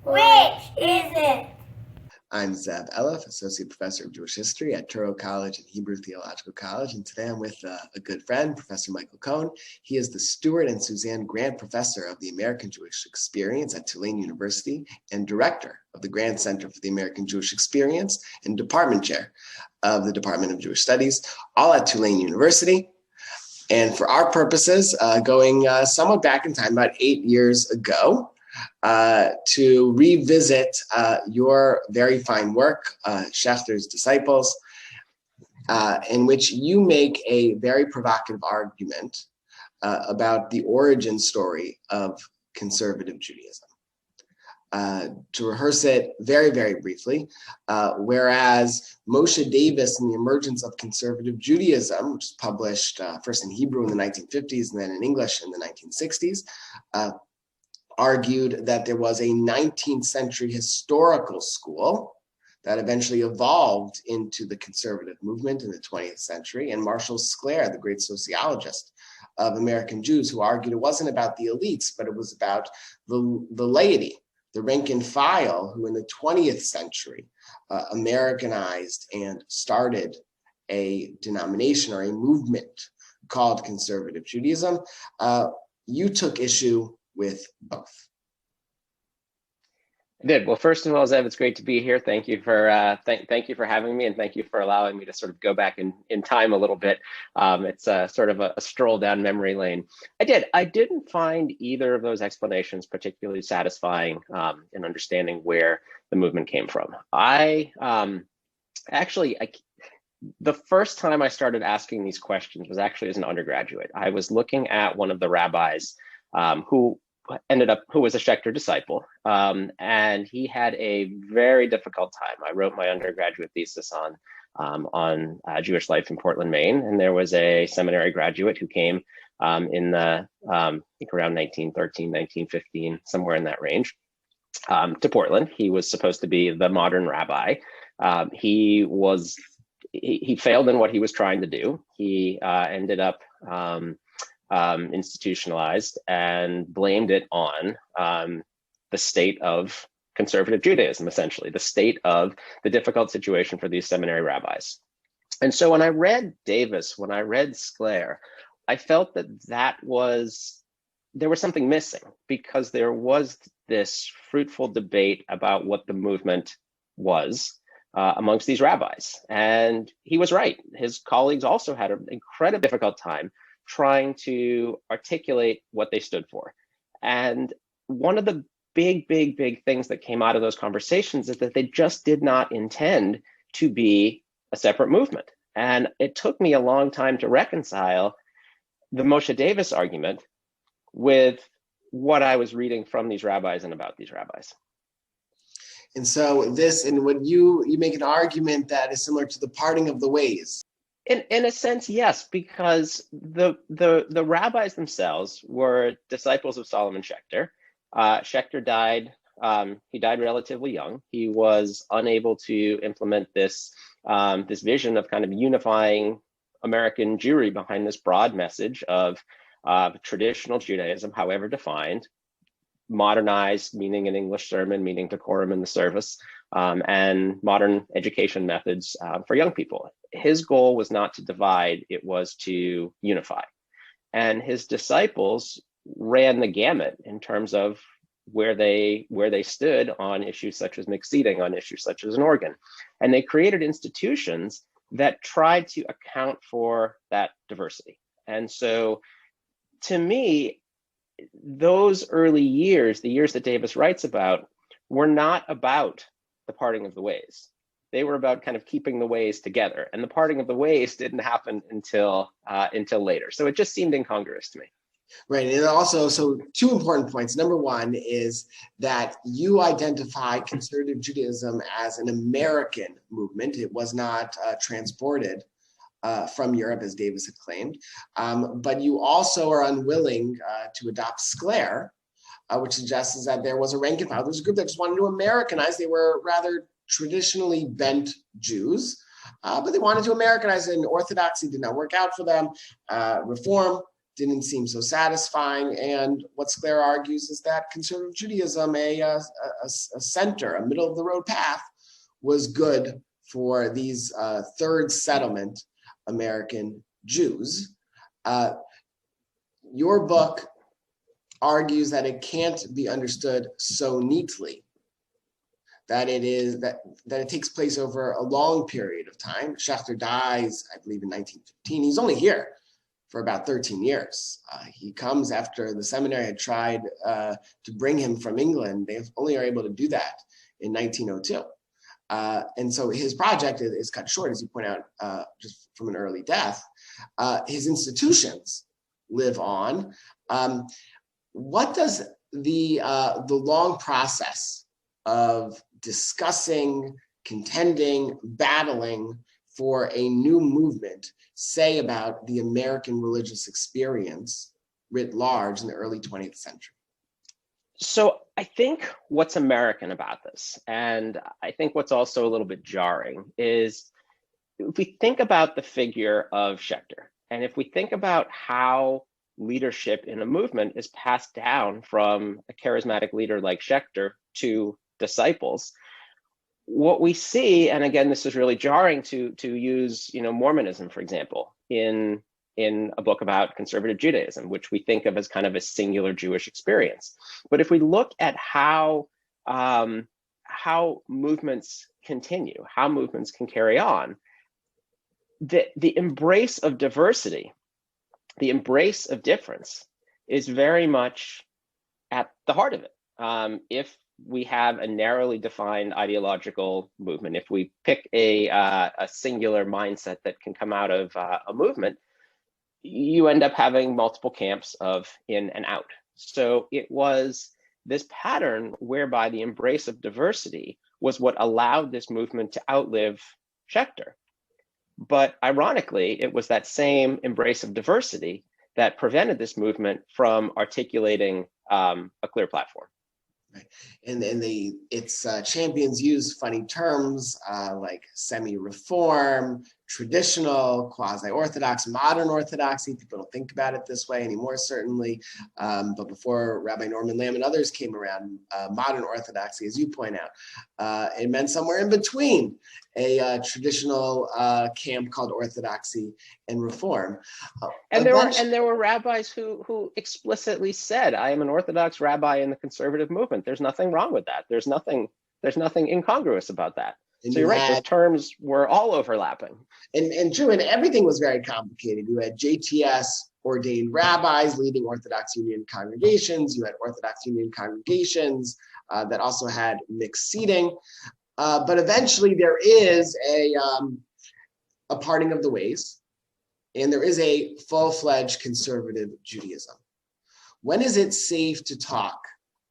Which is it? I'm Zev Elef, Associate Professor of Jewish History at Touro College and Hebrew Theological College, and today I'm with a good friend, Professor Michael Cohen. He is the Stuart and Suzanne Grant Professor of the American Jewish Experience at Tulane University and Director of the Grant Center for the American Jewish Experience and Department Chair of the Department of Jewish Studies, all at Tulane University. And for our purposes, going somewhat back in time, about 8 years ago, to revisit your very fine work, Schechter's Disciples, in which you make a very provocative argument about the origin story of conservative Judaism. To rehearse it very, very briefly, whereas Moshe Davis and the Emergence of Conservative Judaism, which was published first in Hebrew in the 1950s and then in English in the 1960s, argued that there was a 19th century historical school that eventually evolved into the conservative movement in the 20th century. And Marshall Sclair, the great sociologist of American Jews, who argued it wasn't about the elites, but it was about the laity, the rank and file, who in the 20th century Americanized and started a denomination or a movement called conservative Judaism. You took issue with both. I did. Well, first of all, Zev, it's great to be here. Thank you for thank you for having me, and thank you for allowing me to sort of go back in time a little bit. It's sort of a stroll down memory lane. I didn't find either of those explanations particularly satisfying in understanding where the movement came from. The first time I started asking these questions was actually as an undergraduate. I was looking at one of the rabbis who was a Schechter disciple, and he had a very difficult time. I wrote my undergraduate thesis on Jewish life in Portland, Maine, and there was a seminary graduate who came in the I think around 1913, 1915, somewhere in that range, to Portland. He was supposed to be the modern rabbi. He failed in what he was trying to do. He ended up institutionalized and blamed it on the state of conservative Judaism, essentially, the state of the difficult situation for these seminary rabbis. And so when I read Davis, when I read Sclair, I felt that there was something missing, because there was this fruitful debate about what the movement was amongst these rabbis. And he was right. His colleagues also had an incredibly difficult time trying to articulate what they stood for. And one of the big things that came out of those conversations is that they just did not intend to be a separate movement. And it took me a long time to reconcile the Moshe Davis argument with what I was reading from these rabbis and about these rabbis. And so when you make an argument that is similar to the parting of the ways. In a sense, yes, because the rabbis themselves were disciples of Solomon Schechter. Schechter died. He died relatively young. He was unable to implement this vision of kind of unifying American Jewry behind this broad message of traditional Judaism, however defined, modernized, meaning an English sermon, meaning decorum in the service, and modern education methods for young people. His goal was not to divide, it was to unify. And his disciples ran the gamut in terms of where they stood on issues such as mixed seating, on issues such as an organ. And they created institutions that tried to account for that diversity. And so to me, those early years, the years that Davis writes about, were not about the parting of the ways. They were about kind of keeping the ways together, and the parting of the ways didn't happen until later. So it just seemed incongruous to me. Right, and also, so two important points. Number one is that you identify conservative Judaism as an American movement. It was not transported from Europe, as Davis had claimed. But you also are unwilling to adopt Sclair, which suggests that there was a rank and file. There was a group that just wanted to Americanize. They were rather traditionally bent Jews, but they wanted to Americanize, and Orthodoxy did not work out for them. Reform didn't seem so satisfying. And what Sclair argues is that conservative Judaism, a center, a middle of the road path, was good for these third settlement American Jews. Your book argues that it can't be understood so neatly, that it takes place over a long period of time. Schechter dies, I believe, in 1915. He's only here for about 13 years. He comes after the seminary had tried to bring him from England. They only are able to do that in 1902. And so his project is cut short, as you point out, just from an early death. His institutions live on. What does the long process of discussing, contending, battling for a new movement say about the American religious experience writ large in the early 20th century? So I think what's American about this, and I think what's also a little bit jarring, is if we think about the figure of Schechter, and if we think about how leadership in a movement is passed down from a charismatic leader like Schechter to disciples, what we see, and again, this is really jarring to use, Mormonism, for example, in a book about conservative Judaism, which we think of as kind of a singular Jewish experience. But if we look at how movements continue, how movements can carry on, the embrace of diversity, the embrace of difference is very much at the heart of it. If we have a narrowly defined ideological movement, if we pick a singular mindset that can come out of a movement, you end up having multiple camps of in and out. So it was this pattern whereby the embrace of diversity was what allowed this movement to outlive Schechter. But ironically, it was that same embrace of diversity that prevented this movement from articulating a clear platform. Right. And its champions use funny terms like semi-reform, traditional, quasi-orthodox, modern orthodoxy. People don't think about it this way anymore, certainly. But before Rabbi Norman Lamb and others came around, modern orthodoxy, as you point out, it meant somewhere in between a traditional camp called orthodoxy and reform. And there were rabbis who explicitly said, "I am an Orthodox rabbi in the conservative movement." There's nothing wrong with that. There's nothing incongruous about that. And so you're right; those terms were all overlapping. And true, and everything was very complicated. You had JTS ordained rabbis leading Orthodox Union congregations. You had Orthodox Union congregations that also had mixed seating. But eventually, there is a parting of the ways, and there is a full-fledged conservative Judaism. When is it safe to talk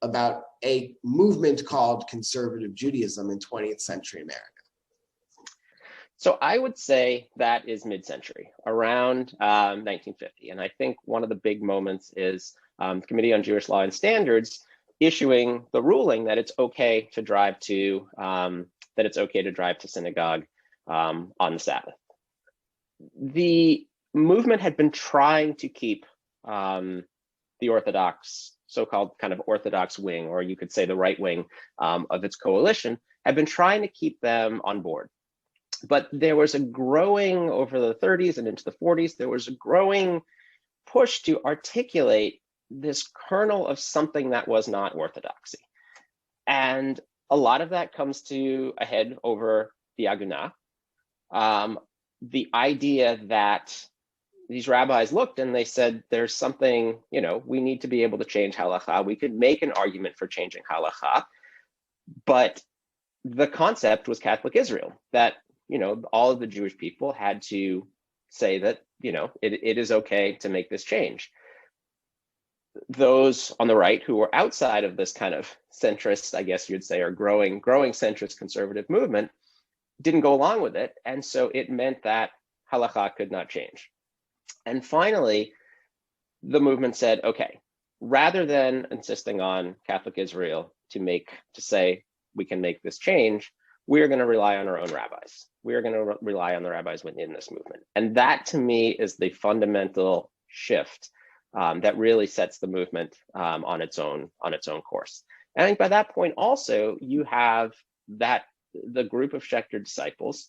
about a movement called conservative Judaism in 20th century America? So I would say that is mid-century, around 1950. And I think one of the big moments is the Committee on Jewish Law and Standards issuing the ruling that it's okay to drive to synagogue on the Sabbath. The movement had been trying to keep the Orthodox, so-called kind of Orthodox wing, or you could say the right wing of its coalition, had been trying to keep them on board. But there was a growing, over the 30s and into the 40s, there was a growing push to articulate this kernel of something that was not orthodoxy. And a lot of that comes to a head over the Agunah. The idea that these rabbis looked and they said, there's something, we need to be able to change halakha. We could make an argument for changing halakha, but the concept was Catholic Israel, that, all of the Jewish people had to say that, it is okay to make this change. Those on the right who were outside of this kind of centrist, I guess you'd say, or growing centrist conservative movement didn't go along with it. And so it meant that halakha could not change. And finally, the movement said, okay, rather than insisting on Catholic Israel to say we can make this change, we're going to rely on our own rabbis. We're going to rely on the rabbis within this movement. And that, to me, is the fundamental shift that really sets the movement on its own course. And I think by that point also you have the group of Schechter disciples.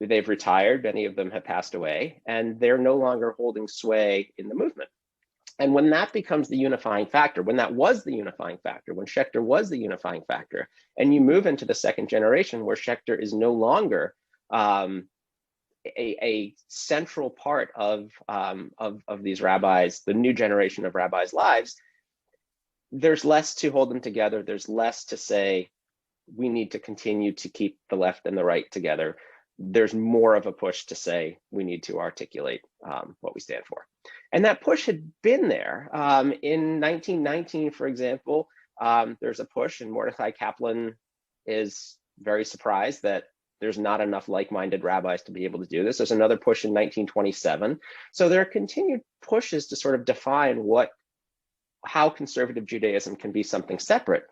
They've retired, many of them have passed away, and they're no longer holding sway in the movement. And when that becomes the unifying factor, when that was the unifying factor, when Schechter was the unifying factor, and you move into the second generation where Schechter is no longer a central part of these rabbis, the new generation of rabbis' lives, there's less to hold them together. There's less to say, we need to continue to keep the left and the right together. There's more of a push to say we need to articulate what we stand for. And that push had been there. In 1919, for example, there's a push, and Mordecai Kaplan is very surprised that there's not enough like-minded rabbis to be able to do this. There's another push in 1927. So there are continued pushes to sort of define how conservative Judaism can be something separate.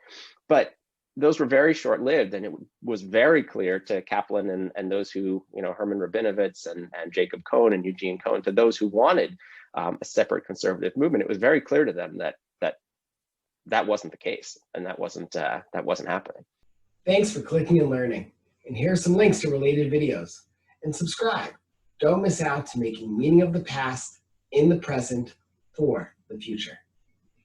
But those were very short-lived, and it was very clear to Kaplan and those who, Herman Rabinovitz and Jacob Cohen and Eugene Cohen, to those who wanted a separate conservative movement, it was very clear to them that wasn't the case, and that wasn't happening. Thanks for clicking and learning. And here are some links to related videos. And subscribe. Don't miss out to making meaning of the past in the present for the future.